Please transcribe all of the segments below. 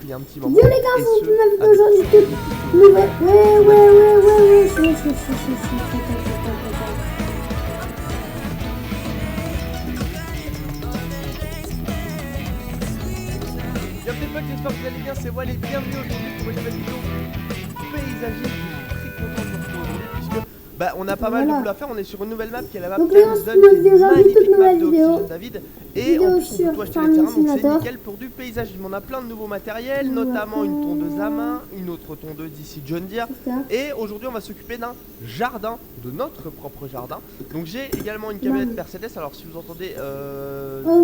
depuis un petit moment. Yo les gars, Et vous ce, ma vidéo avec aujourd'hui toutes les toute nouvelle. Ouais. Bienvenue les potes, j'espère que vous allez bien, c'est Wall et bienvenue aujourd'hui pour une nouvelle vidéo paysagiste. Je suis très content de vous retrouver aujourd'hui puisque on a pas mal de boulot à faire, on est sur une nouvelle map qui est la map Donc les gars, Thames Zone, toute qui est une nouvelle vidéo, magnifique map de vidéo. Oxygen David. Et Vidéo en plus on sur peut tout acheter les Farming terrains, donc c'est Simulator. nickel pour du paysage. On a plein de nouveaux matériels, notamment une tondeuse à main, une autre tondeuse d'ici John Deere. Et aujourd'hui on va s'occuper d'un jardin, de notre propre jardin. Donc j'ai également une camionette Mercedes, alors si vous entendez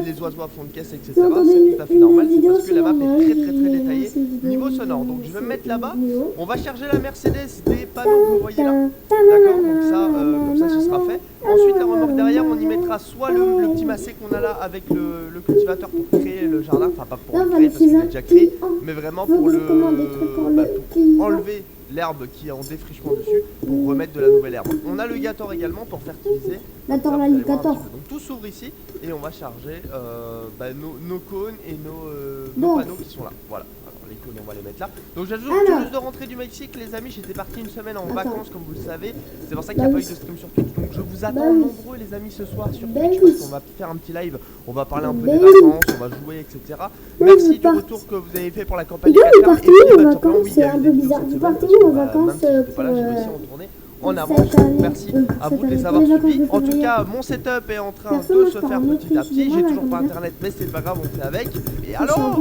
les oiseaux à fond de caisse, etc. c'est tout à fait normal, c'est parce que la map est très détaillée niveau sonore. Donc je vais me mettre là-bas, on va charger la Mercedes des panneaux que vous voyez là. D'accord, donc ça, comme ça ce sera fait. Ensuite la remorque derrière, on y mettra soit le petit massé qu'on a là avec le cultivateur pour créer le jardin, enfin pas pour le créer parce qu'il est déjà créé, mais vraiment pour pour enlever l'herbe qui est en défrichement dessus pour remettre de la nouvelle herbe. On a le Gator également pour fertiliser. Donc tout s'ouvre ici et on va charger nos cônes et nos panneaux qui sont là. Voilà. Les cônes on va les mettre là. Donc j'ai juste de rentrer du Mexique les amis, j'étais parti une semaine en vacances comme vous le savez. C'est pour ça qu'il n'y a pas eu de stream sur Twitch. Donc je vous attends nombreux les amis ce soir sur Twitch parce qu'on va faire un petit live. On va parler un peu des vacances, on va jouer etc. Merci du retour que vous avez fait pour la campagne. Vous partez où en vacances? C'est un peu bizarre. Vous partez où en vacances pour en avance, merci à vous de les avoir suivis. En tout cas, mon setup est en train de se faire petit à petit. J'ai toujours pas internet, mais c'est pas grave, on fait avec. Et alors,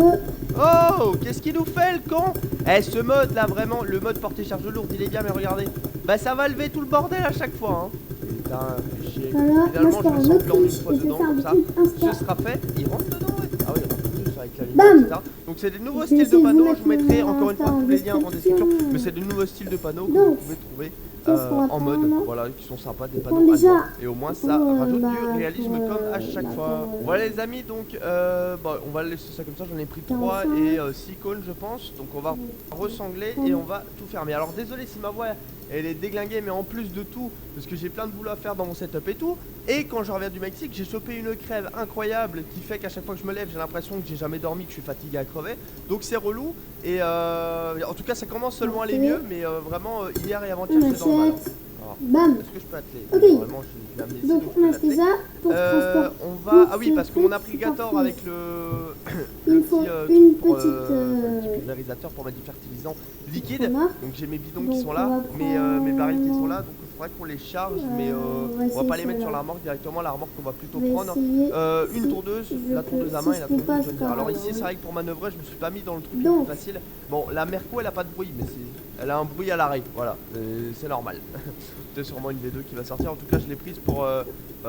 oh, qu'est-ce qu'il nous fait le con? Eh, ce mode là, vraiment, le mode portée charge lourde, il est bien, mais regardez. Bah, ça va lever tout le bordel à chaque fois. Hein. Putain, fait chier. Finalement, je vais semblant une fois dedans, comme ça. Ce sera fait. Il rentre dedans, ouais. Ah oui, il rentre dedans avec la lumière, etc. Donc, c'est des nouveaux styles de panneaux. Je vous mettrai encore une fois tous les liens en description. Mais c'est des nouveaux styles de panneaux que vous pouvez trouver. En mode, voilà, qui sont sympas, des panneaux allemands. Et au moins ça rajoute du réalisme comme à chaque fois. Voilà les amis, donc on va laisser ça comme ça, j'en ai pris 3 et 6 cônes je pense. Donc on va ressangler et on va tout fermer. Alors désolé si ma voix elle est déglinguée, mais en plus de tout, parce que j'ai plein de boulot à faire dans mon setup et tout. Et quand je reviens du Mexique, j'ai chopé une crève incroyable qui fait qu'à chaque fois que je me lève, j'ai l'impression que j'ai jamais dormi, que je suis fatigué à crever. Donc c'est relou. Et en tout cas, ça commence seulement à aller mieux, mais vraiment hier et avant-hier, j'étais dans le mal. Est-ce que je peux atteler? Normalement, je l'ai amené ici, donc je peux l'atteler. On va... Ah oui, parce qu'on a pris le Gator avec le petit pulvérisateur pour mettre du fertilisant liquide. Donc j'ai mes bidons qui sont là, mes barils qui sont là. Donc il faudrait qu'on les charge, mais on va pas les mettre sur la remorque directement. La remorque, on va plutôt prendre une tondeuse, la tondeuse à main et la tondeuse de John. Alors ici, c'est vrai que pour manœuvrer, je me suis pas mis dans le truc le plus facile. Bon, la Merco, elle a pas de bruit, mais elle a un bruit à l'arrêt. Voilà, c'est normal. C'est sûrement une V2 qui va sortir. En tout cas, je l'ai prise pour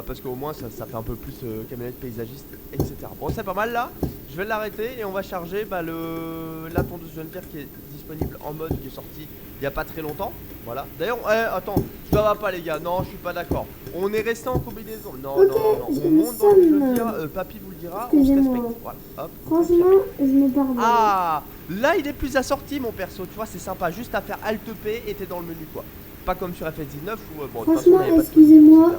parce qu'au moins ça fait un peu plus camionnette paysagiste, etc. Bon, c'est pas mal là. Je vais l'arrêter et on va charger la tondeuse John Deere qui est disponible en mode, qui est sortie il y a pas très longtemps. Voilà. D'ailleurs, attends, ça va pas les gars. Non, je suis pas d'accord. On est resté en combinaison. Non. On monte dans le John Deere. Papy vous le dira. On se respecte. Voilà. Hop. Franchement, je me pardonne. Ah, là il est plus assorti mon perso. Tu vois, c'est sympa. Juste à faire Alt P et t'es dans le menu quoi. Pas comme sur FS19 où bon, de toute façon, il n'y a pas de excusez-moi.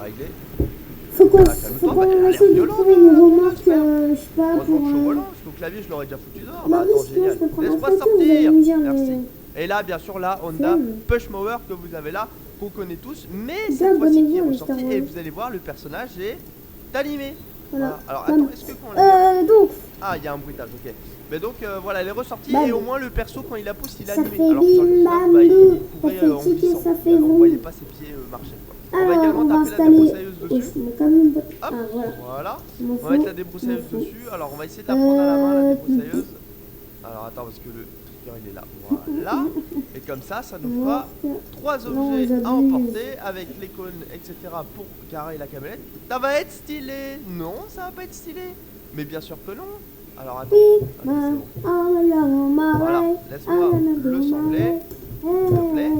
Faut qu'on essaie de trouver une remorque, je sais pas, pour... Le clavier, je l'aurais déjà foutu dehors. Bah, attends, génial. Laisse-moi sortir. Merci. Et là, bien sûr, la Honda Pushmower que vous avez là, qu'on connaît tous, mais cette fois-ci qui est ressortie. Et vous allez voir, le personnage est animé. Voilà. Alors, attends, est-ce que quand on donc... Ah, il y a un bruitage, ok. Mais donc, voilà, elle est ressortie et au moins le perso, quand il la pousse, il est animé. Alors sur le snap, il courait en glissant. On ne voyait pas ses pieds marcher, quoi. On va également taper la débroussailleuse dessus. Hop, voilà. On va mettre la débroussailleuse dessus. Alors on va essayer de la prendre à la main, la débroussailleuse. Alors attends, parce que le trigger il est là. Voilà. Et comme ça nous fera 3 objets à emporter avec les cônes, etc. pour garer la camionnette. Ça va être stylé. Non, ça va pas être stylé. Mais bien sûr que non. Alors attends. Voilà, laisse-moi le sembler. S'il te plaît.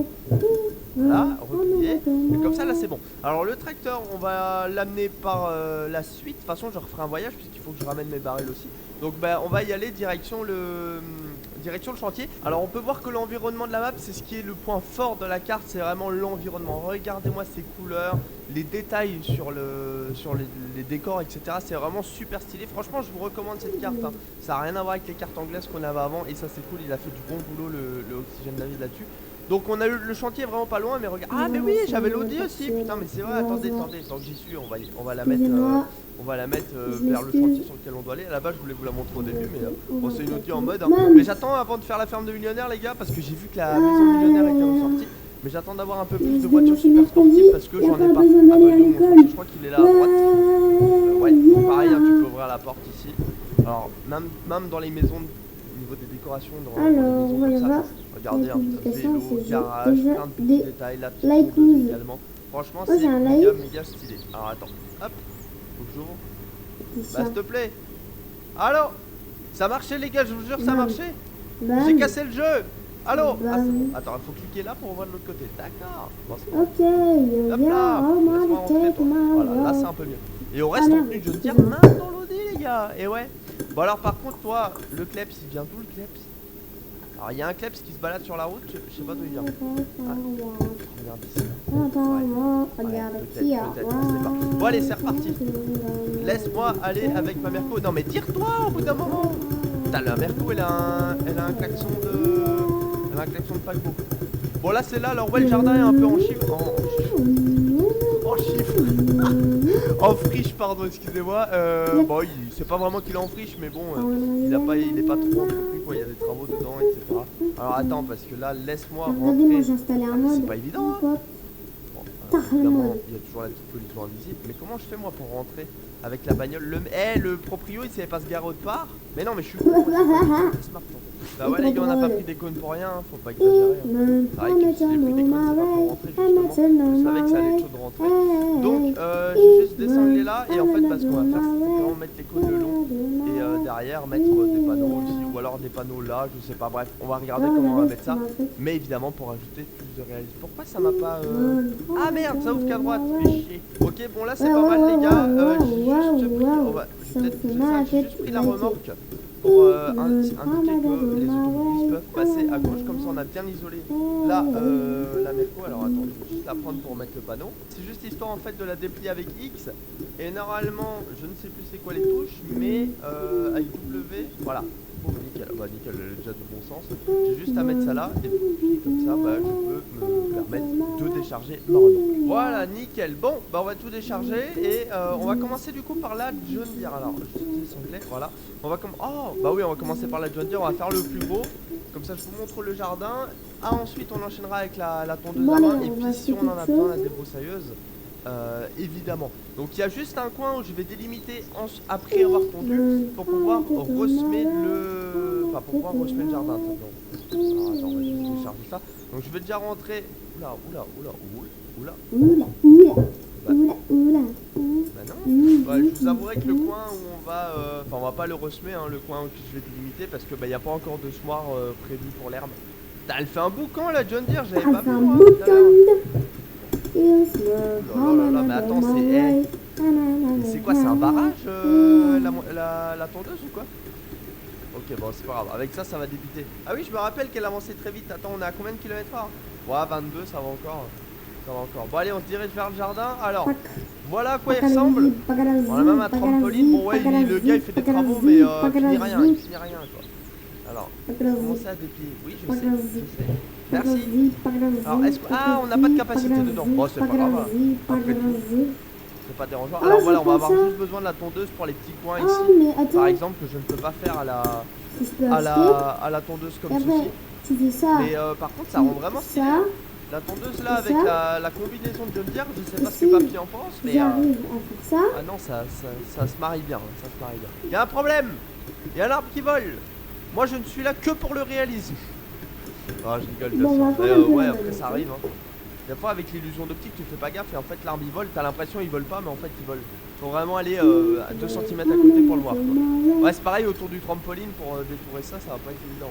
Voilà, replié. Et comme ça là c'est bon. Alors le tracteur on va l'amener par la suite. De toute façon je referai un voyage puisqu'il faut que je ramène mes barils aussi. Donc on va y aller direction direction le chantier. Alors on peut voir que l'environnement de la map, c'est ce qui est le point fort de la carte, c'est vraiment l'environnement. Regardez-moi ces couleurs, les détails sur les décors, etc. C'est vraiment super stylé. Franchement, je vous recommande cette carte, hein. Ça n'a rien à voir avec les cartes anglaises qu'on avait avant, et ça c'est cool, il a fait du bon boulot le Oxygène David là-dessus. Donc on a eu le chantier vraiment pas loin, mais regarde. Ah mais oui, j'avais l'Audi aussi, putain, mais c'est vrai, attendez, tant que j'y suis, on va la mettre vers le chantier sur lequel on doit aller. À la base je voulais vous la montrer au début, mais bon, c'est une Audi en mode, hein. Mais j'attends avant de faire la ferme de millionnaire, les gars, parce que j'ai vu que la maison de millionnaire était ressortie. Mais j'attends d'avoir un peu plus de voitures super sportives parce que j'en ai pas. Je crois qu'il est là à droite. Ouais, donc pareil, hein, tu peux ouvrir la porte ici. Alors même dans les maisons, au niveau des décorations, dans les maisons comme ça, regardez, un vélo, garage, plein de petits détails, la petite tondeuse également. Franchement, c'est méga stylé. Alors attends, hop, faut que j'ouvre. Bah s'il te plaît. Alors, ça marchait les gars, je vous jure, ça marchait. J'ai cassé le jeu. Allô. Attends, il faut cliquer là pour voir de l'autre côté. D'accord. Bon, ok, hop là. Laisse-moi rentrer, toi. Voilà, là c'est un peu mieux. Et on reste en tenue de jeune dire main dans l'Audi les gars. Et ouais. Bon alors par contre toi, le kleps, il vient d'où le kleps? Alors il y a un kleps qui se balade sur la route, je sais pas d'où il vient. Ah, il vient d'ici. Ouais, peut-être, on sait pas. Bon allez, c'est reparti. Laisse-moi aller avec ma Merco. Non mais tire-toi au bout d'un moment. Putain, la Merco elle a un klaxon de paquebot. Bon là c'est là, alors ouais le jardin est un peu en chiffre. En chiffre. En friche, pardon, excusez-moi. Bon, c'est pas vraiment qu'il est en friche, mais bon, il est pas trop entrepris, quoi. Il y a des travaux dedans, etc. Alors attends, parce que là, laisse-moi rentrer. C'est pas évident, hein. Bon, évidemment, il y a toujours la petite pollution invisible. Mais comment je fais moi pour rentrer avec la bagnole? Le proprio, il savait pas se garer autre part. Mais non, mais je suis con. Smart. Bah ouais les gars, on n'a pas pris des cônes pour rien, hein, faut pas exagérer. C'est vrai que si j'ai pris des cônes, c'est pas pour rentrer justement. Je savais que ça allait être chaud de rentrer. Donc j'ai juste descendu là et en fait ce qu'on va faire c'est vraiment mettre les cônes le long et derrière mettre des panneaux aussi ou alors des panneaux là, je sais pas, bref, on va regarder comment on va mettre ça. Mais évidemment pour ajouter plus de réalisme. Pourquoi ça m'a pas... Ah merde, ça ouvre qu'à droite, fait chier. Ok, bon là c'est pas mal les gars, j'ai juste pris la remorque pour indiquer que les automobilistes peuvent passer à gauche, comme ça on a bien isolé là la Merco. Alors attends, je vais juste la prendre pour mettre le panneau. C'est juste histoire en fait de la déplier avec X et normalement je ne sais plus c'est quoi les touches, mais avec W, voilà. Bon, nickel, bah nickel, elle est déjà du bon sens. J'ai juste à mettre ça là et puis comme ça bah, je peux me permettre de décharger ma remorque. Voilà, nickel. Bon, bah on va tout décharger et on va commencer du coup par la John Deere. Alors, je dis anglais, voilà. On va on va commencer par la John Deere, on va faire le plus gros. Comme ça je vous montre le jardin. Ah, ensuite on enchaînera avec la tondeuse à main et puis si on en a besoin la débroussailleuse. Évidemment. Donc il y a juste un coin où je vais délimiter après avoir tondu pour pouvoir ressemer le jardin. Donc, alors, attends, on va juste décharger ça. Donc je vais déjà rentrer. Oula. Bah non. Ouais, je vous avouerai que le coin où on va, enfin on va pas le ressemer, hein, le coin que je vais délimiter parce que y a pas encore de semoir prévu pour l'herbe. Elle fait un boucan la John Deere, j'avais pas vu moi. Mais attends, c'est quoi, c'est un barrage la tondeuse ou quoi? Ok, bon c'est pas grave, avec ça va débuter. Ah oui, je me rappelle qu'elle avançait très vite. Attends, on est à combien de kilomètres heure? Ouais, 22, ça va encore. Bon allez, on se dirige vers le jardin. Alors, voilà à quoi il ressemble. On a même un trampoline. Bon ouais, le gars il fait des travaux mais il finit rien quoi. Alors, commencez à déplier. Oui, je sais. Merci. Alors, on n'a pas de capacité dedans. Bon, c'est pas grave. Après tout, c'est pas dérangeant. Alors voilà, on va avoir juste besoin de la tondeuse pour les petits coins ici. Par exemple, que je ne peux pas faire à la tondeuse comme ceci. Mais par contre, ça rend vraiment stylé. La tondeuse là avec la combinaison de John Deere, je sais pas ce que papy en pense, mais ah non, ça se marie bien, Il y a un problème. Il y a un arbre qui vole. Moi je ne suis là que pour le réalisme. Ah, je rigole bien sûr. Ouais, après ça arrive. Hein. Des fois avec l'illusion d'optique tu fais pas gaffe et en fait l'arbre il vole, t'as l'impression il vole pas mais en fait il vole. Faut vraiment aller à 2 cm à côté pour le voir quoi. Ouais, c'est pareil autour du trampoline pour détourer ça va pas être évident.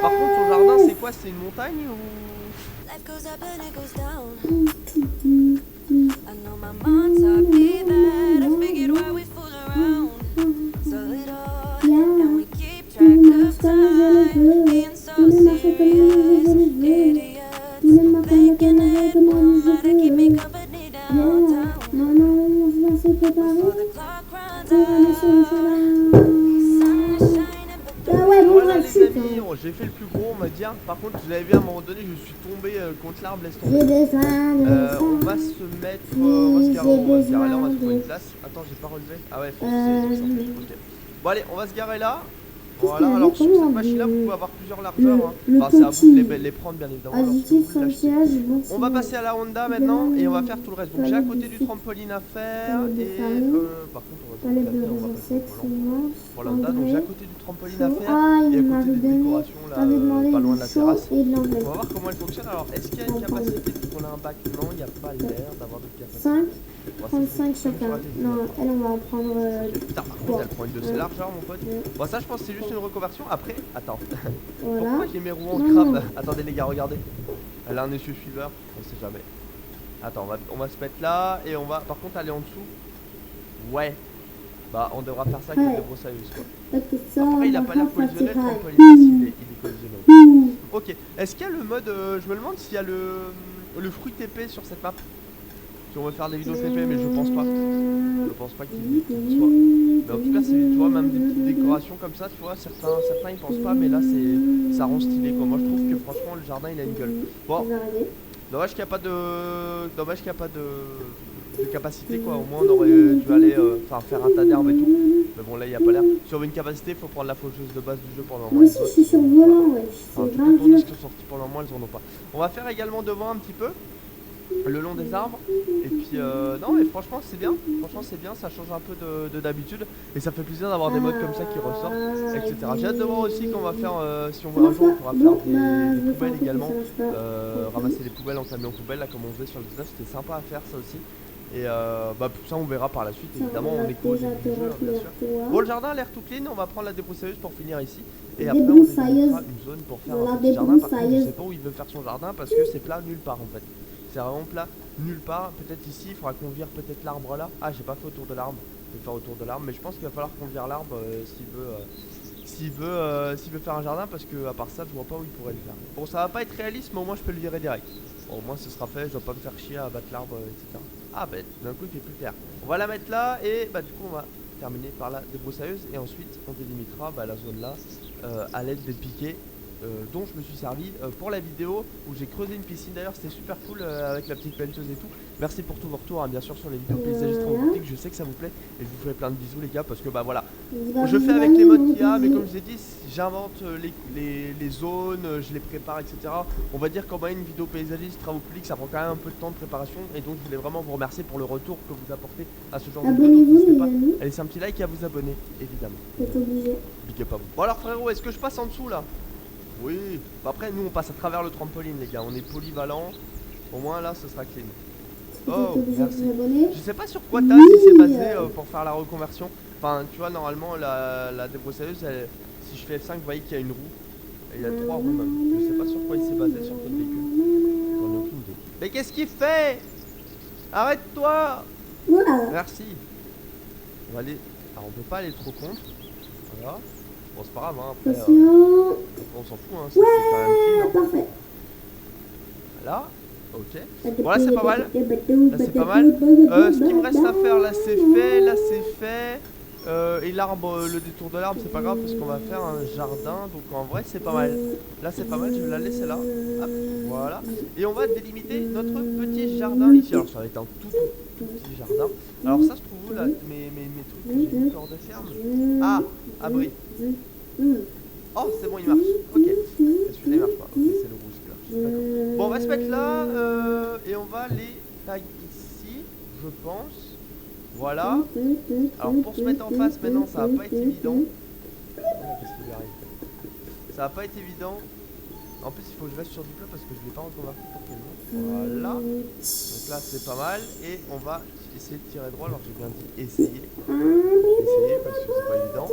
Par contre son jardin c'est quoi? C'est une montagne ou... Life goes up and it goes down. I know my mind's up that I figured why we fool around so little and we keep track of time. fais comme je veux. Il aime ma comme je veux. Yeah. Maman, on va se préparer pour aller sur le chemin. Ah ouais, bon, Voilà bref, les chute. amis, j'ai fait le plus gros on va dire. Par contre vous avez vu à un moment donné je suis tombé contre l'arbre, laisse tomber. J'ai besoin de ça. On va se mettre, on va se garer, J'ai on va se garer là, on va besoin trouver une de- place. Attends j'ai pas relevé. Ah ouais faut que c'est ça. Ok. Bon allez on va se garer là. Qu'est-ce Voilà, qu'il y alors avait sur comme cette machine là vous pouvez avoir plusieurs largeurs. Hein. le Enfin c'est à vous petit de les prendre bien évidemment. lorsque additif vous sans l'achetez. tirage, bon, On va passer à la Honda maintenant et on va faire tout le reste. Donc j'ai à côté du trampoline à faire palette de et farine, par contre on va se palette de déplacer, on va passer recettes, au volant. Pour la Honda, donc j'ai à côté du trampoline à faire Ah, et à il côté m'avait des donné, décorations là, m'avait demandé pas loin de du la chaud terrasse. et de On l'anglais. va voir comment elle fonctionne. Alors est-ce qu'il y a une capacité puisqu'on a un bac? Non, il n'y a pas l'air d'avoir de capacité. 5, Bon, ça, 35 c'est comme sur chacun. la télé. Non, elle, on va en prendre Putain, par contre, trois. elle prend une de ses largeurs, mon pote. Bon, ça, je pense que c'est juste une reconversion. Après, attends. Voilà. Pourquoi j'ai mes roues en Non, crabe? non. Attendez, les gars, regardez. Elle a un essuie-suiveur, on sait jamais. Attends, on va se mettre là et on va par contre aller en dessous. Ouais. Bah, on devra faire ça avec Ouais. des broussailleuses quoi. Parce que ça, Après, il a on pas va l'air pas collisionné, le tirer. trampoline. Ah, si, il est collisionné. Ok. Est-ce qu'il y a le mode. Je me demande s'il y a le fruit TP sur cette map. Si on veut faire des vidéos TP, mais je pense pas. Je pense pas qu'il y soit. Mais en tout cas, c'est, tu vois, même des petites décorations comme ça, tu vois, certains ils pensent pas, mais là, ça rend stylé quoi. Moi, je trouve que franchement, le jardin il a une gueule. Bon, dommage qu'il n'y a pas de capacité quoi. Au moins, on aurait dû aller faire un tas d'herbes et tout. Mais bon, là, il n'y a pas l'air. Si on veut une capacité, il faut prendre la faucheuse de base du jeu pour le moment. Moi aussi, je suis sur volant, ouais. Enfin, C'est tout autour de grave. ce qui sont sortis pour le moment, elles en ont pas. On va faire également devant un petit peu. Le long des arbres et puis non mais franchement c'est bien, ça change un peu de d'habitude et ça fait plaisir d'avoir des modes comme ça qui ressortent etc. J'ai hâte de voir aussi qu'on va faire si on veut un jour on pourra faire des poubelles également, ramasser les poubelles en camion poubelle là comme on faisait sur le 19, c'était sympa à faire ça aussi et bah ça on verra par la suite évidemment, on est qu'au début du jeu bien sûr. Bon le jardin a l'air tout clean, on va prendre la débroussailleuse pour finir ici et après on délimitera une zone pour faire un petit jardin. Par contre je sais pas où il veut faire son jardin parce que c'est plat nulle part en fait. C'est vraiment plat, nulle part. Peut-être ici, il faudra qu'on vire peut-être l'arbre là. Ah, j'ai pas fait autour de l'arbre. Je vais faire autour de l'arbre, mais je pense qu'il va falloir qu'on vire l'arbre s'il veut faire un jardin, parce que à part ça, je vois pas où il pourrait le faire. Bon, ça va pas être réaliste, mais au moins je peux le virer direct. Bon, au moins ce sera fait. Je dois pas me faire chier à abattre l'arbre, etc. Ah, bah d'un coup, il fait plus clair. On va la mettre là et bah du coup, on va terminer par la débroussailleuse et ensuite on délimitera la zone là à l'aide des piquets. Dont je me suis servi pour la vidéo où j'ai creusé une piscine. D'ailleurs c'était super cool avec la petite pelleteuse et tout. Merci pour tous vos retours hein, bien sûr sur les vidéos paysagistes robotiques, je sais que ça vous plaît et je vous fais plein de bisous les gars parce que bah voilà, je fais avec les modes qu'il y a, mais comme je vous ai dit j'invente les zones, je les prépare etc. On va dire qu'en moyenne une vidéo paysagiste travaux publics ça prend quand même un peu de temps de préparation et donc je voulais vraiment vous remercier pour le retour que vous apportez à ce genre de vidéo. N'hésitez pas à laisser un petit like et à vous abonner évidemment. C'est obligé. Big up à vous. Bon alors frérot, est-ce que je passe en dessous là? Oui, après nous on passe à travers le trampoline les gars, on est polyvalent, au moins là ce sera clean. Oh merci. Je sais pas sur quoi t'as si c'est basé pour faire la reconversion. Enfin tu vois normalement la débroussailleuse si je fais F5 vous voyez qu'il y a une roue. Et il y a 3 roues même. Je sais pas sur quoi il s'est basé sur quel véhicule. J'en ai aucune idée. Mais qu'est-ce qu'il fait? Arrête-toi. Voilà. Merci. On va aller. Alors on peut pas aller trop contre. Voilà. Bon c'est pas grave hein, après on s'en fout hein, c'est quand même clean hein. Parfait. Voilà, ok. Bon là c'est pas mal. Là c'est pas mal. Ce qui me reste à faire là c'est fait, là c'est fait. Et l'arbre, le détour de l'arbre c'est pas grave parce qu'on va faire un jardin. Donc en vrai c'est pas mal. Là c'est pas mal, je vais la laisser là. Hop, voilà. Et on va délimiter notre petit jardin ici. Alors ça va être un tout petit jardin. Alors ça se trouve où là mes trucs que j'ai mis hors de ferme. Ah, abri. Oh c'est bon il marche. Ok. Celui-là il marche pas. Ok c'est le rouge qui marche. Bon on va se mettre là et on va les tailler ici, je pense. Voilà. Alors pour se mettre en face maintenant ça va pas être évident. Qu'est-ce qui lui arrive? Ça va pas être évident. En plus il faut que je reste sur du plat parce que je l'ai pas reconverti pour qu'il monte. Voilà. Donc là c'est pas mal. Et on va essayer de tirer droit. Alors j'ai bien dit essayer. Essayer parce que c'est pas évident.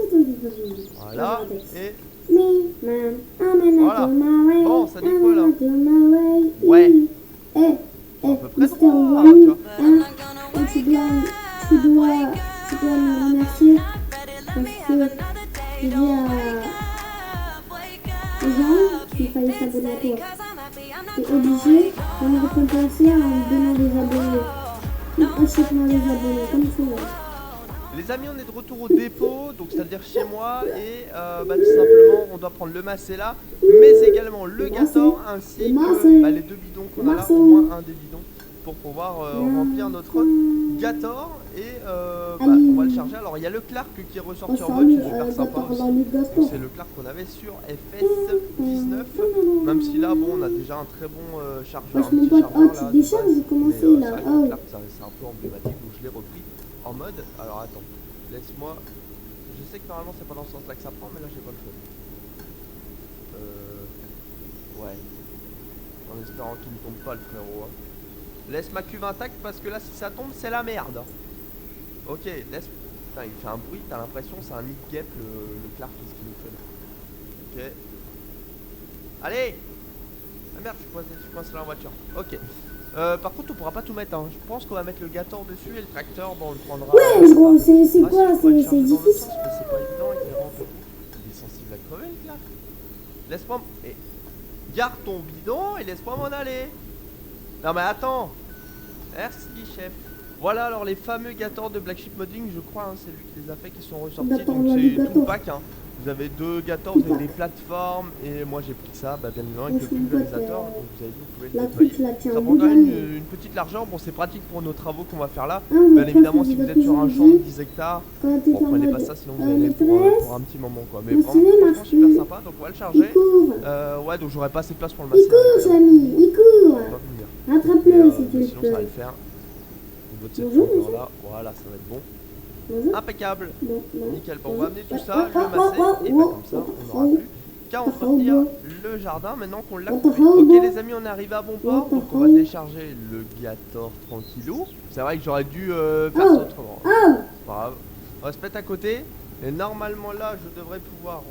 Voilà. Et voilà. Bon ça dit quoi là? Ouais. À peu près droit, tu vois. Tu dois me remercier parce que j'ai dit aux gens qui failli s'abonner à toi. T'es obligé de me récompenser en me donnant des abonnés. Achète-moi des abonnés, comme tu veux. Les amis, on est de retour au dépôt, donc c'est-à-dire chez moi, et tout simplement, on doit prendre le macé là, mais également le Gator, ainsi que les deux bidons qu'on a là, au moins un des bidons, pour pouvoir remplir notre Gator, et on va le charger. Alors, il y a le Clark qui est ressorti en mode, c'est super sympa aussi. C'est le Clark qu'on avait sur FS19, même si là, bon, on a déjà un très bon chargeur, un petit chargeur là, déjà, j'ai commencé là. le Clark, c'est un peu emblématique, donc je l'ai repris en mode, alors attends, laisse-moi, je sais que normalement c'est pas dans ce sens là que ça prend, mais là j'ai pas le choix. Ouais, en espérant qu'il ne tombe pas le frérot. Laisse ma cuve intacte parce que là si ça tombe c'est la merde. Ok, laisse, putain il fait un bruit, t'as l'impression c'est un nid de guêpe le Clark, qu'est-ce qu'il nous fait là. Ok, allez. Ah merde, je suis coincé dans la voiture. Ok. Par contre, on pourra pas tout mettre. Hein. Je pense qu'on va mettre le Gator dessus et le tracteur, bon, on le prendra. Ouais, gros, c'est quoi? C'est difficile. C'est pas évident avec les rampes. Il est sensible à crever, le Clark. Laisse-moi. Eh, garde ton bidon et laisse-moi m'en aller. Non, mais attends. Merci, chef. Voilà alors les fameux Gator de Black Sheep Modding, je crois, hein, c'est lui qui les a fait, qui sont ressortis. Donc c'est tout le pack. Hein. Vous avez deux Gator, vous avez des plateformes, et moi j'ai pris ça, bien évidemment, avec le pulvérisateur. Donc vous avez vu, vous pouvez le nettoyer. Ça prend quand même une petite largeur. Bon, c'est pratique pour nos travaux qu'on va faire là. Bien évidemment, si vous êtes sur un champ de 10 hectares, bon, prenez pas ça, sinon vous allez pour un petit moment quoi. Mais vraiment super sympa, donc on va le charger. Ouais, donc j'aurais pas assez de place pour le masser. Il court, Jamy, il court. Attrape-le si tu le peux. Sinon ça va le faire. Bonjour. Là, voilà, ça va être bon. Bonjour. Impeccable. Nickel. Bon, on va amener tout ça, le masser, et bah comme ça, on n'aura plus qu'à entretenir le jardin maintenant qu'on l'a coupé. Ok les amis, on est arrivé à bon port, donc on va décharger le Gator tranquillou. C'est vrai que j'aurais dû faire ça autrement. C'est pas grave. On va se mettre à côté, et normalement là, je devrais pouvoir...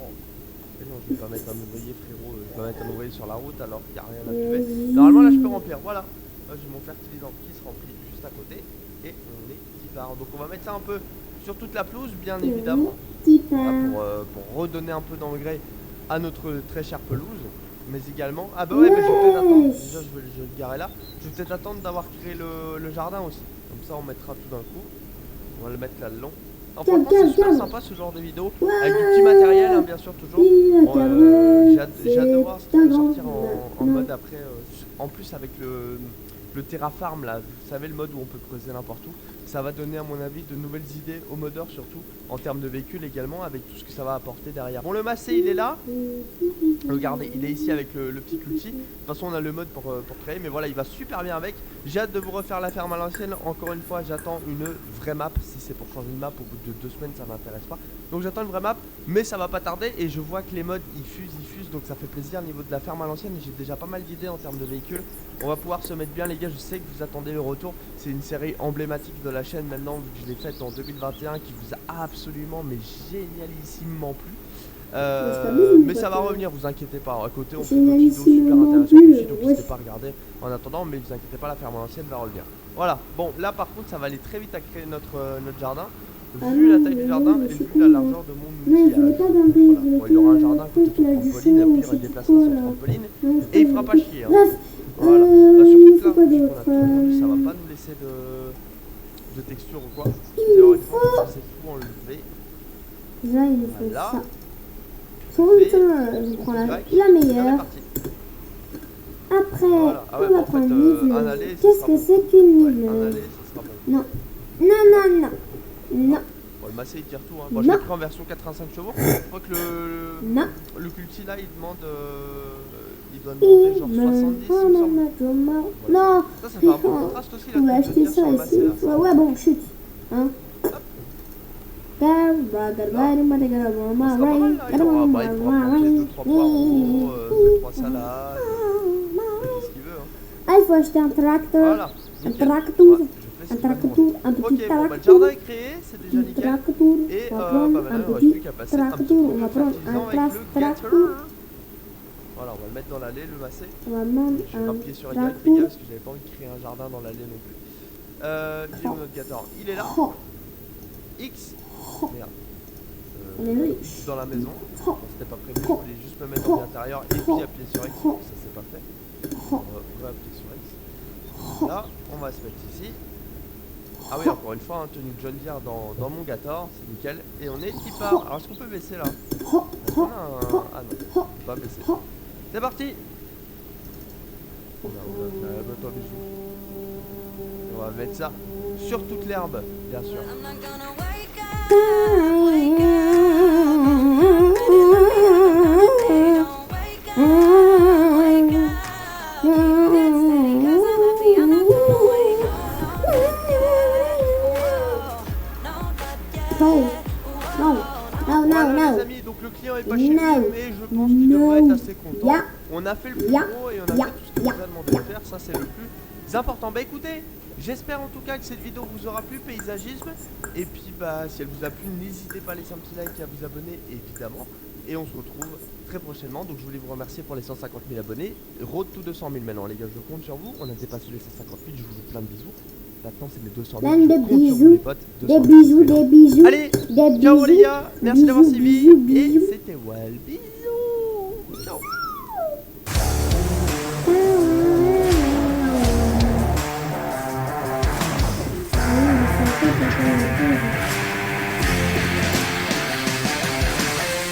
Et non, je vais pas mettre un ouvrier frérot, je vais pas mettre un ouvrier sur la route alors qu'il n'y a rien à tuer. Normalement là, je peux remplir, voilà. Là, j'ai mon fertilisant qui se remplit juste à côté. Et on est petit part. Donc on va mettre ça un peu sur toute la pelouse, bien évidemment, pour redonner un peu d'engrais à notre très chère pelouse. Mais également, ah bah ouais, mais je vais peut-être attendre, déjà je vais le garer là. Je vais peut-être attendre d'avoir créé le jardin aussi. Comme ça on mettra tout d'un coup. On va le mettre là-dedans. Franchement c'est super sympa ce genre de vidéo. Avec du petit matériel, hein, bien sûr, toujours. Bon, j'ai hâte de voir ce qu'il peut sortir en mode après. En plus avec le Terrafarm là, vous savez le mode où on peut creuser n'importe où, ça va donner à mon avis de nouvelles idées aux modeurs, surtout en termes de véhicules également, avec tout ce que ça va apporter derrière. Bon, le massé il est là, regardez il est ici avec le petit culti. De toute façon on a le mode pour créer, mais voilà il va super bien avec. J'ai hâte de vous refaire la ferme à l'ancienne. Encore une fois j'attends une vraie map. Si c'est pour changer une map au bout de 2 semaines ça m'intéresse pas, donc j'attends une vraie map, mais ça va pas tarder. Et je vois que les mods ils fusent, donc ça fait plaisir. Au niveau de la ferme à l'ancienne j'ai déjà pas mal d'idées en termes de véhicules. On va pouvoir se mettre bien les gars, je sais que vous attendez le retour. C'est une série emblématique de la chaîne maintenant, vu que je l'ai faite en 2021, qui vous a absolument mais génialissimement plu. Mais ça va revenir, vous inquiétez pas. À côté on fait d'autres vidéos super intéressantes aussi, donc n'hésitez pas à regarder en attendant, mais vous inquiétez pas, la ferme à l'ancienne va revenir. Voilà, bon là par contre ça va aller très vite à créer notre jardin. Vu la taille du jardin et vu la largeur de mon outillage. Voilà. Bon, il y aura un jardin à côté de son trampoline, et puis il y aura des places sur son trampoline, et il fera pas chier. Hein. Voilà, là, surtout que là, on a tout rendu, ça va pas nous laisser de texture ou quoi. Théoriquement, ça c'est tout enlevé. Là, il faut ça. Je prends la meilleure. Après, voilà. Ah ouais, on va prendre une niveleuse. Qu'est-ce que c'est qu'une niveleuse? Un aller, ça sera bon. Non. Non. Bon, le massé il tire tout. Hein. Bon, je l'ai pris en version 85 chevaux. Je crois que le culti là il demande. Il doit demander genre 70 il me semble. Non. Ça fait un peu de contraste aussi là. On va acheter ça ici. Ouais, bon, chute. Hein. Ça sera pas mal, là. Il pourra manger 2-3 poireaux, 2-3 salades. Qu'est-ce qu'il veut. Hein. Ah, il faut acheter un tracteur. Voilà. Un tracteur. Un petit tracteur. Ok, bon, bah, le jardin est créé, c'est déjà nickel. Et maintenant il ne reste plus qu'à passer un petit peu de fertilisant avec le Gator. Voilà, on va le mettre dans l'allée, le masser. Je vais pas appuyer sur Y, les gars, parce que j'avais pas envie de créer un jardin dans l'allée non plus. Il est où notre Gator? Il est là. X. Merde. Dans la maison. Bon, c'était pas prévu, je voulais juste me mettre en intérieur et puis appuyer sur X, ça c'est pas fait. On va appuyer sur X. Là, on va se mettre ici. Ah oui, encore une fois, hein, tenue de John Deere dans mon Gator, c'est nickel. Et on est Tipar. Alors, est-ce qu'on peut baisser là? Ah non, on peut pas baisser. C'est parti. Attends, bisous. On va mettre ça sur toute l'herbe, bien sûr. Voilà, les amis, donc le client est pas chez lui, mais je pense qu'il devrait être assez content. On a fait le plus gros et on a fait tout ce qu'il nous a demandé de faire, ça c'est le plus important. Bah écoutez, j'espère en tout cas que cette vidéo vous aura plu, paysagisme. Et puis bah si elle vous a plu, n'hésitez pas à laisser un petit like et à vous abonner évidemment. Et on se retrouve très prochainement. Donc je voulais vous remercier pour les 150 000 abonnés. Road to 200 000 maintenant les gars, je compte sur vous. On a dépassé les 150 000, je vous fais plein de bisous. Maintenant c'est mes 200 000, je compte sur vous les potes. Des bisous, des bisous. Allez, ciao les gars, merci d'avoir suivi. Et c'était Wal, bisous. Ciao.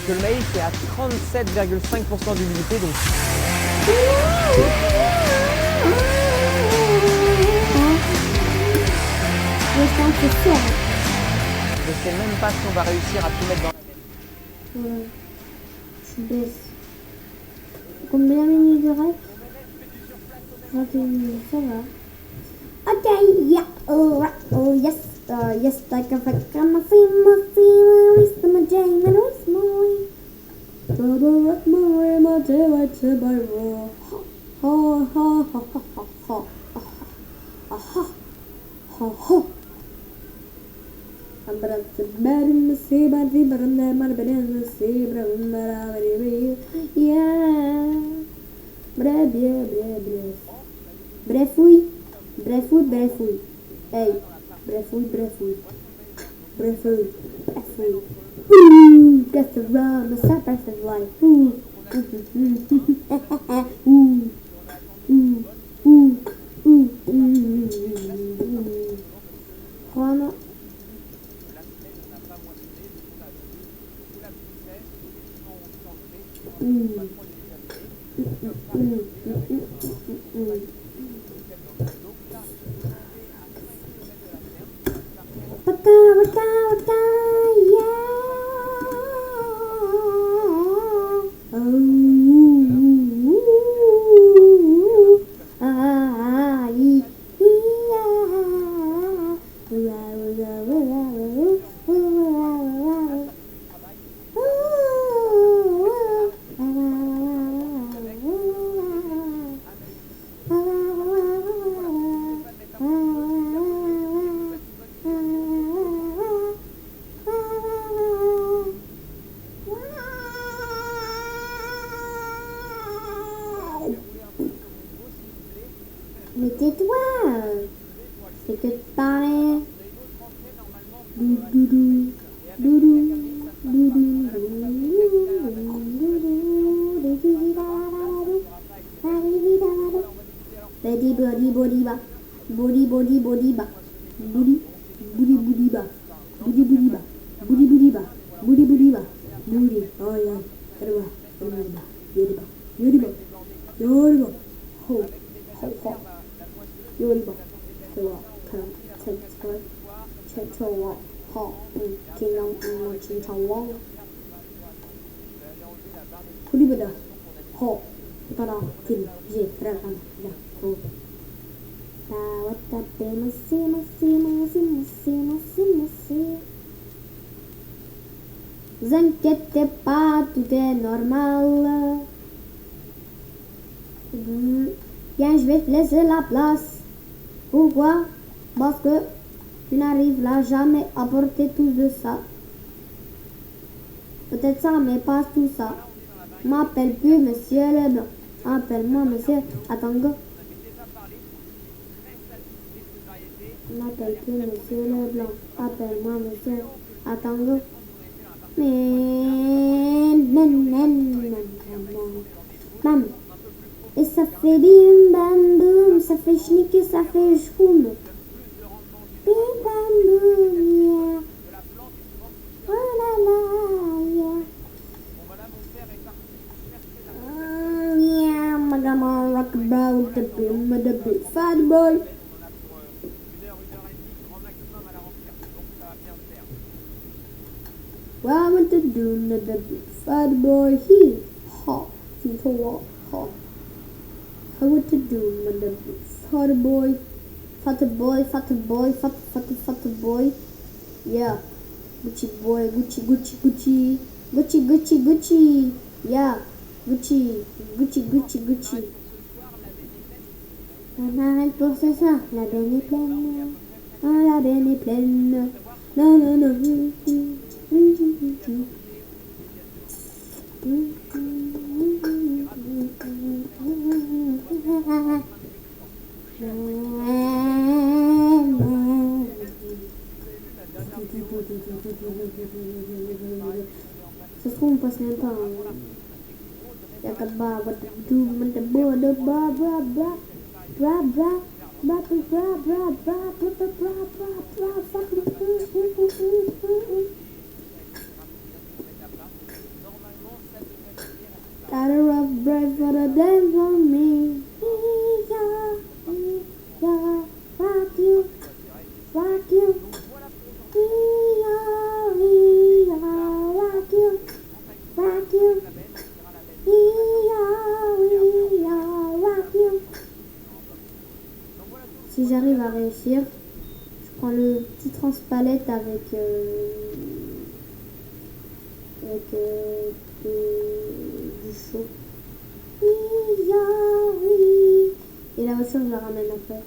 Que le maïs est à 37,5% d'humidité, donc je sais même pas si on va réussir à tout mettre dans. Je baisse. Combien de minutes de rêve? 21 minutes, ça va. Ok, yeah, alright, oh yes, yes, like a fuck, I'm a famous, famous, I'm a Jane, and it's my rock my my day, what's a bar, ha, ha, ha, ha, ha, ha, ha, ha, ha. I'm but at the bed in the sea, but the bottom there, but in the sea, but yeah, bref, brefouille, brefouille, brefouille, hey, brefouille, brefouille, brefouille, brefouille. Ooh, that's the run, the sacrifice of life. Ooh, ooh, ooh, ooh, ooh, ooh. Juana. Waka, waka, waka, yeah. Mais tais-toi, c'est que de parler. Doudou, doudou, doudou, body body body ba, body body body ba, body body body ba, body body ba, body body ba, body body ba, body. Oh yeah, terba, terba, yeriba, yeriba, yeriba, ho, ho ho. Yoriba, Kura, Kara, Tetsuka, Chechowa, Ha, Kinam, and Chinchawa. Kuribada, Ho, Para, Kin, J, Rakan, Da, Ho. Tawata, Masi, Masi, Masi, Masi, Masi, Masi. Vous inquiétez pas, tout est normal. Bien, je vais te laisser la place. Pourquoi? Parce que tu n'arriveras jamais à porter tout de ça. Peut-être ça, mais pas tout ça. M'appelle plus Monsieur Leblanc. Appelle-moi Monsieur Atango. M'appelle plus Monsieur Leblanc. Appelle-moi Monsieur Atango. Bam. Et ça fait bim bam boum, ça fait schnick et ça fait schroum. Bim bam boum, yeah. Oh la la, yeah. Yeah, madame rock about the big fat boy. What I want to do, not the big fat boy, he ha, ha. I want to do, not the big fat boy, fat boy, yeah. Gucci boy, Gucci, yeah. Gucci. On arrête pour ce soir, la benne est pleine. Oh, la benne est pleine. Non. Ça se trouve, on passe même pas. Y'a qu'à bas, what to do, man, the boy, the bra. Got a rough breath for the dance on me. Yeah, fuck you. Fuck you. Si j'arrive à réussir, je prends le petit transpalette avec du chaud. Et la voiture, je la ramène après.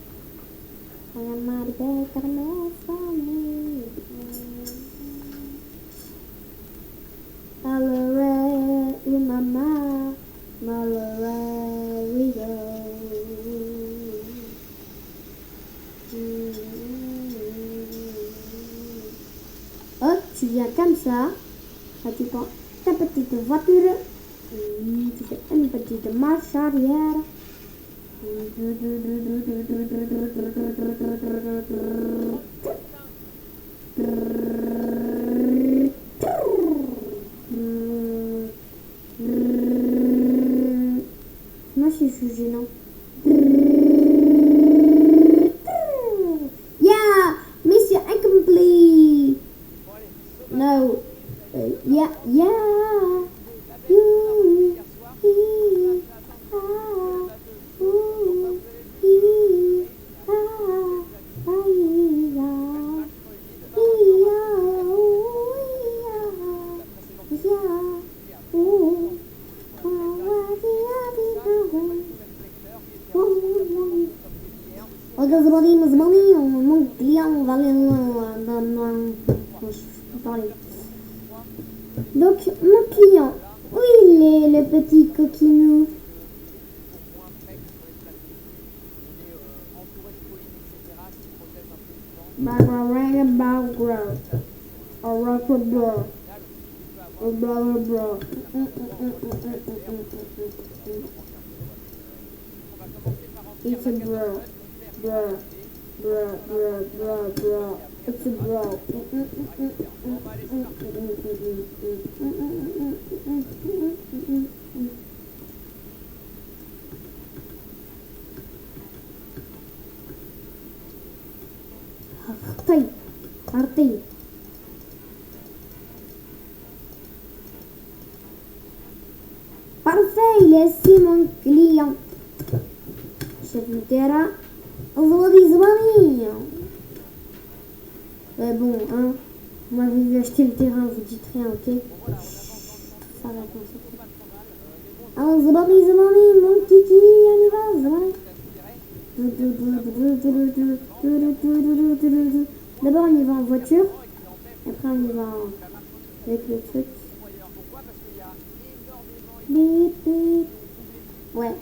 Hop, tu viens comme ça. Là, tu prends ta petite voiture. Tu fais une petite marche arrière. Moi, je suis gênant. Yeah, mission incomplete. No. Yeah. Mon client, on va aller parler. Donc, mon client, où il est, le petit coquinou? It's a bro. It's a bro. Arti. Parfait, il est ici mon client. Chef du terrain. Mais bon, hein. Moi, vous lui achetez le terrain, vous dites rien, ok? Ça va comme ça. Alors, Zabani, mon kiki, on y va, Zabani. D'abord, on y va en voiture. Après, on y va avec le truc. Bip, bip. Ouais,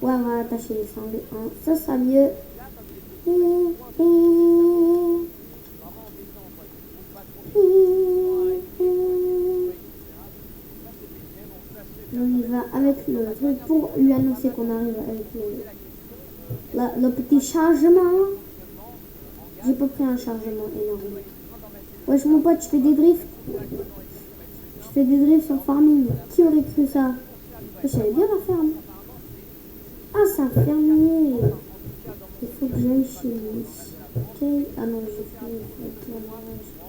on va attacher les sangles. Ça sera mieux. pour lui annoncer qu'on arrive avec le petit chargement. J'ai pas pris un chargement énorme. Wesh mon pote, je fais des drifts. Je fais des drifts sur farming. Qui aurait cru ça? J'avais bien la ferme. Ah, c'est un fermier. Il faut que j'aille chez lui. Ok. Ah non, j'ai fait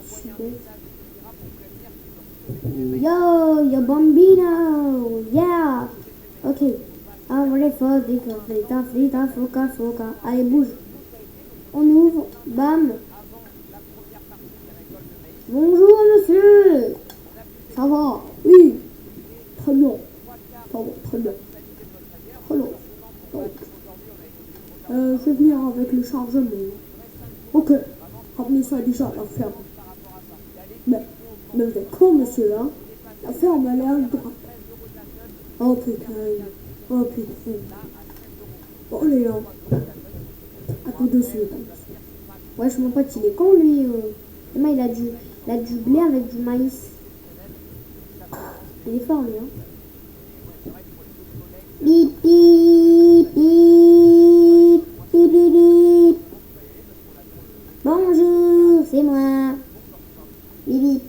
je suis bête. Yo bambino. Yeah. Ok. Foca. Allez, bouge. On ouvre. Bam. Bonjour, monsieur. Ça va? Oui. Très bien. Ça va, très bien. Alors, donc, je vais venir avec le chargement. Ok. Ramenez ça déjà à la ferme. Mais vous êtes con, monsieur, hein? La ferme, elle est à droite. Oh putain. Oh putain. Bon, allez, là. À tout de suite. Wesh, mon pote, il est con, lui. Il a du blé avec du maïs. Il est fort, lui, hein. Bip, bip, bip, bip, bip, bip. Bonjour, c'est moi. Bip, bip.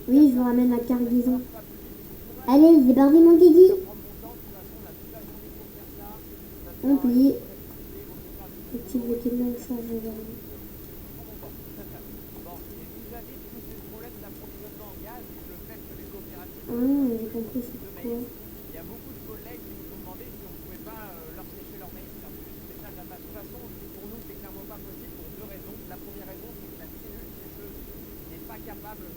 Oui, je vous ramène la cargaison. Allez, débardez mon guigui. On plie. Petit véhicule même chargé vers nous. Ah, j'ai compris c'est quoi. Il y a beaucoup de collègues qui nous ont demandé si on ne pouvait pas leur sécher leur maïs, faire du séchage à pâte. De toute façon, pour nous, c'est clairement pas possible pour deux raisons. La première raison, c'est que la cellule sécheuse n'est pas capable de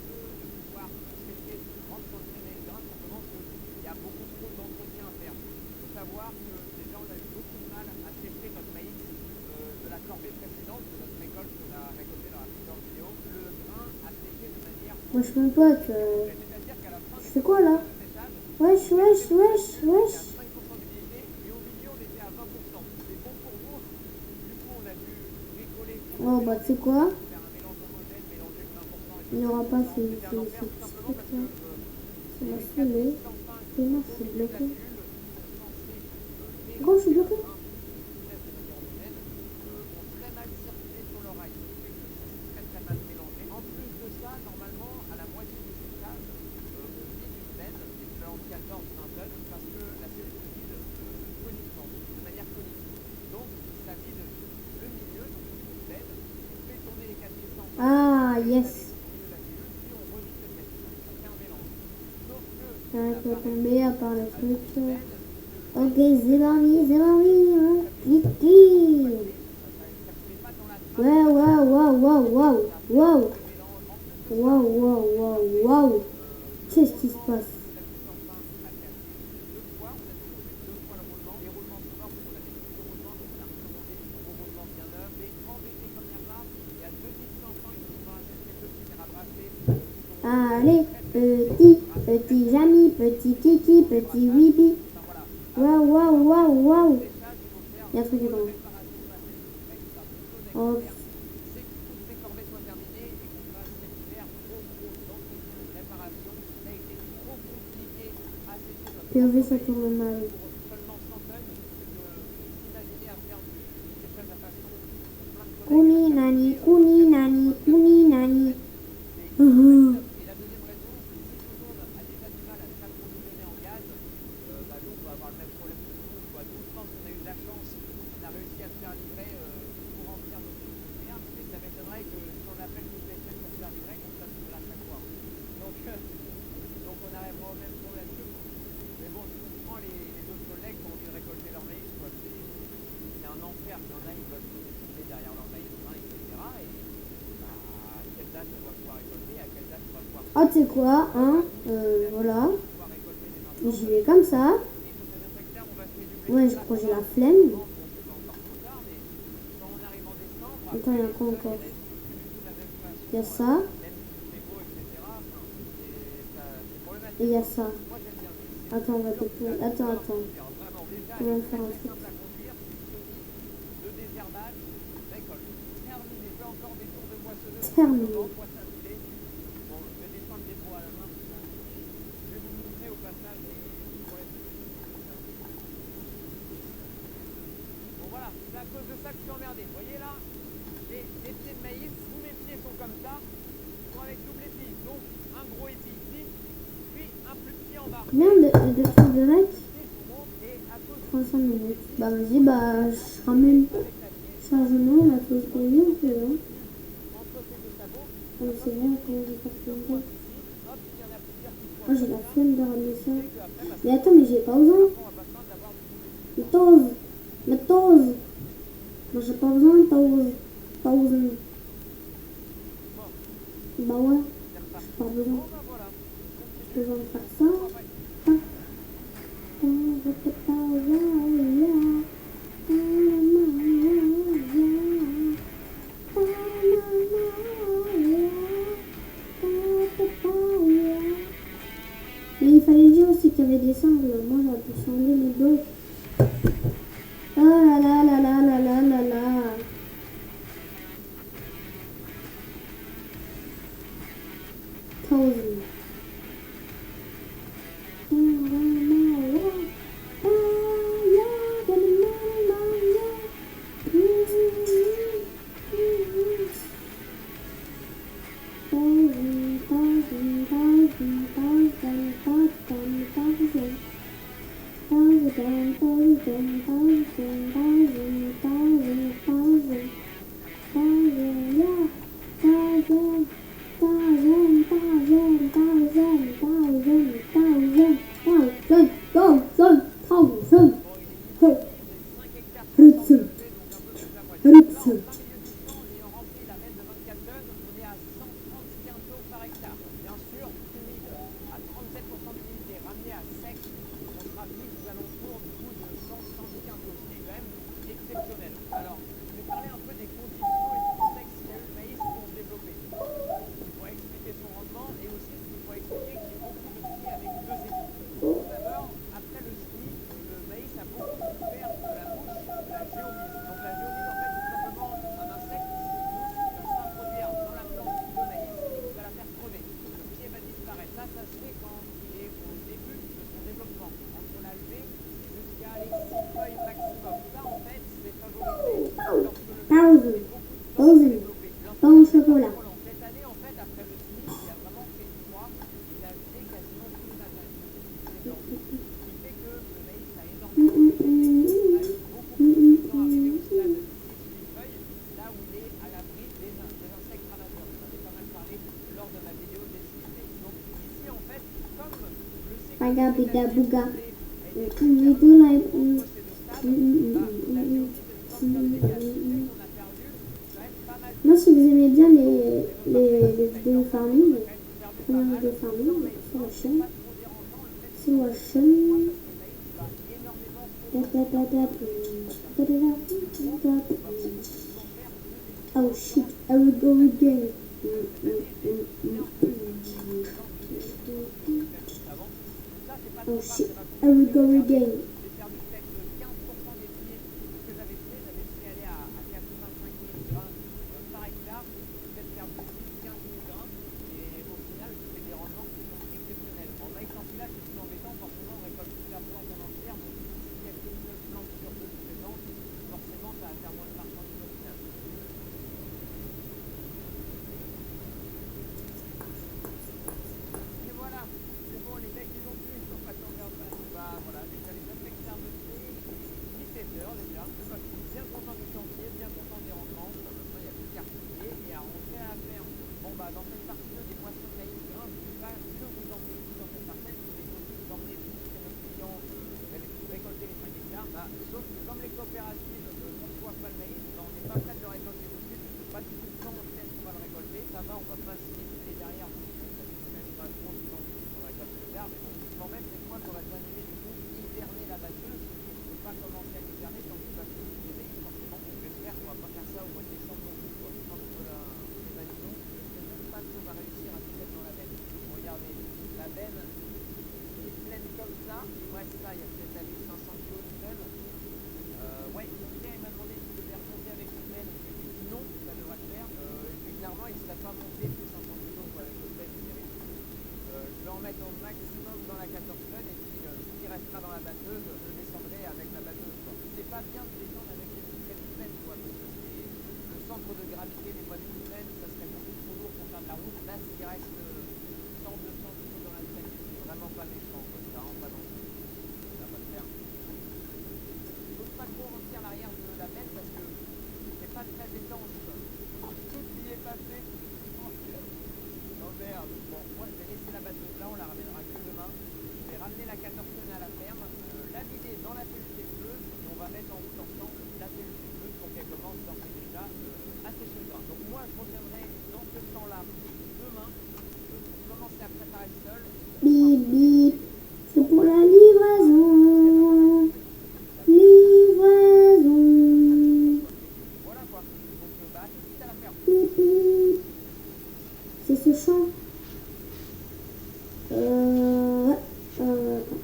pouvoir sécher entre sur le traîner de grain, simplement parce qu'il y a beaucoup trop d'entretien à faire. Il faut savoir que déjà, on a eu beaucoup de mal à sécher notre maïs de la corvée précédente, de notre récolte qu'on a récoltée dans la précédente vidéo. Le grain a séché de manière... Moi, je me pote. Tu fais quoi, là? Wesh. Oh, bah, tu sais quoi? Il n'y aura pas ces trucs-là. Ça m'a saoulé. Tellement je suis bloqué. Gros, je suis bloqué. Ah, yes. Ça peut tomber à part le truc. Ok, c'est parti, hein. Kiki. Wow. Qu'est-ce qui se passe? Allez, petit Jamy, petit Kiki, petit Wibi. Wow. Il y a un truc dedans. Oh. POV, ça tourne mal. Kuni nani. Ah, tu sais quoi, hein, voilà. J'y vais comme ça. Ouais, je crois que j'ai la flemme. Attends, il y a quoi encore? Il y a ça. Et il y a ça. Attends, on va te... Attends. On va faire un truc. Terminé. à cause de ça que je suis emmerdé. Vous voyez là, les pieds de maïs, tous mes pieds sont comme ça, ils sont avec double épi. Donc un gros épi ici, puis un plus petit en bas. Combien de temps de rec? Ici, je vous montre, et à cause 35 minutes. Bah vas-y, bah je ramène chargement, la fausse brouillon, tu vois. entre ces deux sabots, Ah mais c'est bien, comment je vais faire ça? hop, il y en a plusieurs qui Ah j'ai la flemme de ramener ça. que après, bah, Mais attends, mais j'ai pas besoin. on va pas besoin d'avoir du double épi. Mais tose. Mais tose. Moi j'ai pas besoin de tose. Tose. Bah ouais, j'ai pas besoin. Bon bah voilà. J'ai besoin de faire ça. Ah. Mais il fallait dire aussi qu'il y avait des sangles. Moi j'aurais pu changer mes blocs. Ah là là là là là là là là. Thousand. Ayant rempli la benne de 24 tonnes, on est à 130 quintaux par hectare. Bien sûr, humide à 37% d'humidité, ramené à sec, on sera plus aux alentours du coup de 110 quintaux, ce qui est quand même exceptionnel. Alors, je vais parler un peu des conditions et du contexte qu'il y a eu le maïs pour se développer. Il faut expliquer son rendement et aussi ce qu'il faut expliquer qu'il y a beaucoup de ski avec deux équipes. Tout d'abord, après le ski, le maïs a beaucoup souffert de la mouche, de la géomise. Donc la géomise, en fait, c'est simplement un insecte, une mouche qui va s'introduire dans la plante de maïs et qui va la faire crever. Le pied va disparaître. Ça se fait quand il est au début de son développement, entre la levée jusqu'à les 6 feuilles maximum. Ça, en fait, c'est favorisé lorsque le maïs met beaucoup de temps à se développer. Pas au chocolat. Cette année, en fait, après le ski, il a vraiment fait froid. Il a gelé quasiment tous les matins. Ce qui fait que le maïs a énormément a eu beaucoup plus de temps à arriver au stade de 6-8 feuilles, là où il est à l'abri des insectes ramateurs. J'en ai pas mal parlé lors de ma vidéo des 6 maïs. Donc ici, en fait, comme le cycle Baga biga buga. a été Itu like. entre ces deux stades, la géomise est une sorte d'obligation. On a perdu quand même pas mal de Moi, si vous aimez bien les vidéos farming, les premières vidéos farming sur la chaîne, sur la chaîne. Oh shit, I will go again. Oh shit, I will go again. J'ai perdu peut-être 15% des pieds que j'avais semés. J'avais semé aller à 85 000 grains par hectare. J'ai peut-être perdu 10-15 000 grains. Et au final, je fais des rendements qui sont exceptionnels. En maïs enfilage, c'est plus embêtant. Forcément, on récolte toute la plante en entière. Donc, s'il n'y a qu'une seule plante sur deux présentes, forcément, ça va faire moins de marchandises au final. Et voilà, c'est bon, les mecs, ils ont plu, ils sont pas tombés en face. Bah voilà, déjà les affectés un peu de pied, 17 heures déjà, c'est pas fini. Bien content du chantier, bien content des rendements. Maintenant, il n'y a plus qu'à replier et à rentrer à la ferme. Bon bah dans cette partie 2 des poissons de maïs grain, je ne vais pas que vous emmener ici dans cette parcelle, je vais aussi vous emmener chez nos clients récolter les 5 hectares. Bah, sauf que comme les coopératives ne conçoivent pas le maïs, bah, on n'est pas prêt de le récolter tout de suite. Je ne sais pas du tout quand on va le récolter. Ça va, on va pas s'y défiler derrière. Pas trop de temps sur la classe de tard, mais bon, quand même, cette fois, qu'on va bien aimer du coup hiverner la batteuse. Je ne peux pas commencer à hiverner tant que je passe tous les maïs, forcément. Donc j'espère qu'on va pas faire ça au mois de décembre non plus, quoi. Entre la prévalison, je ne sais même pas si on va réussir à tout mettre dans la benne. Regardez, la benne est pleine comme ça. Il me reste là, il y a peut-être allé 500 kg de sel. Ouais, mon client il m'a demandé si je devais remonter avec une benne. Je lui ai dit non, ça devrait le faire. Et puis clairement, il ne serait pas monté plus 500 kg avec le benne. Je vais en mettre au maximum dans la 14 tonnes et puis ce qui restera dans la batteuse, je descendrai avec la batteuse. C'est pas bien de descendre avec les très trop de gravité, des fois de humaine, ça serait beaucoup trop lourd pour faire de la route. Là, s'il reste 100, 200 kilos dans la tête, c'est vraiment pas méchant, quoi. C'est vraiment pas dangereux. Ça va pas le faire. Il faut pas trop revenir à l'arrière de la benne parce que c'est pas très étanche, quoi. Tout n'y est pas fait. Oh merde. Bon, moi je vais laisser la batteuse là, on la ramènera que demain. Je vais ramener la 14 tonnes à la ferme, la vider dans la pelleteuse et on va mettre en route ensemble la pelleteuse pour qu'elle commence d'ores et déjà à sécher le grain. Donc moi je reviendrai dans ce temps-là demain pour commencer à préparer le sol. Bip bip, c'est pour la livraison. Livraison. Voilà quoi. Donc bah tout de suite à la ferme. Bip bip. C'est ce chant. Ouais. Attends.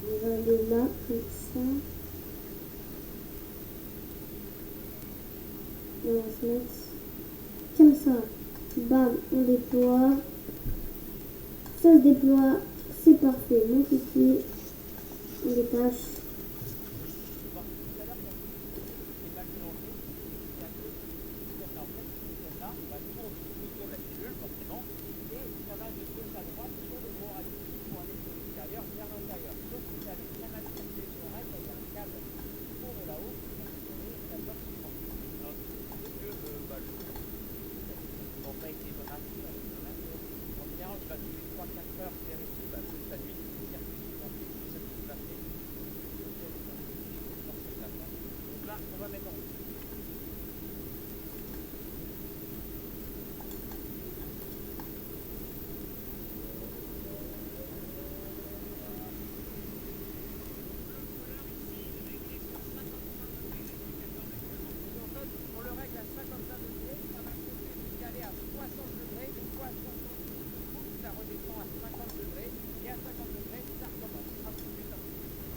On va aller là, comme ça. On va se mettre comme ça. Bam, on déploie. Ça se déploie. C'est parfait. Mon kiki. On détache. On va mettre en route. On le règle à 55 degrés, ça va chauffer jusqu'à aller à 60 degrés, une fois à 60 degrés, ça redescend à 50 degrés, et à 50 degrés, ça recommence. Un peu plus, un peu plus.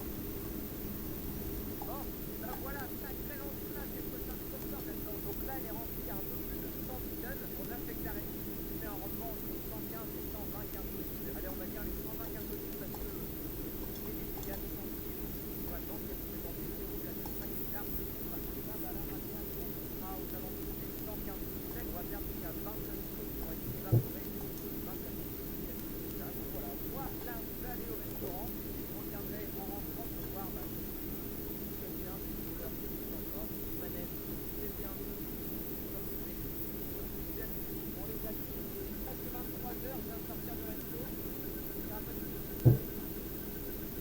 Bon, ben voilà, sacré long là, j'ai fait ça maintenant. Donc là, elle est remplie à un peu plus de 100 tonnes, on a fait que d'arrêter. On fait un rendement entre 115 et 120 quintaux. Allez, on va dire les 120 quintaux parce que il y a des centimes. Maintenant, c'est dans des 0,5 hectares. Ça va là, maintenant, on sera aux alentours des 115 tonnes. On va faire jusqu'à 25 tonnes pour être évaporé. 25 tonnes. Voilà, moi, là, je vais aller au restaurant. Je reviendrai en rentrant pour voir c'est bien, c'est couleur, c'est tout encore. Manette, c'est bien. Comme vous voulez. On les a dit. Presque 23 heures, je viens de sortir de la vidéo. C'est un peu difficile.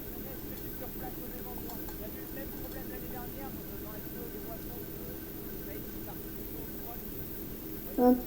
Manette, je suis sur place au même endroit. Il y avait eu le même problème l'année dernière dans la vidéo des boissons. Ça a été parti au front. Hop.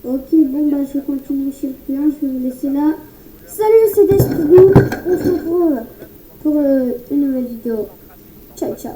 Ok, bon bah je continue chez le client, je vais vous laisser là. Salut, c'était Strougou, on se retrouve pour une nouvelle vidéo. Ciao, ciao.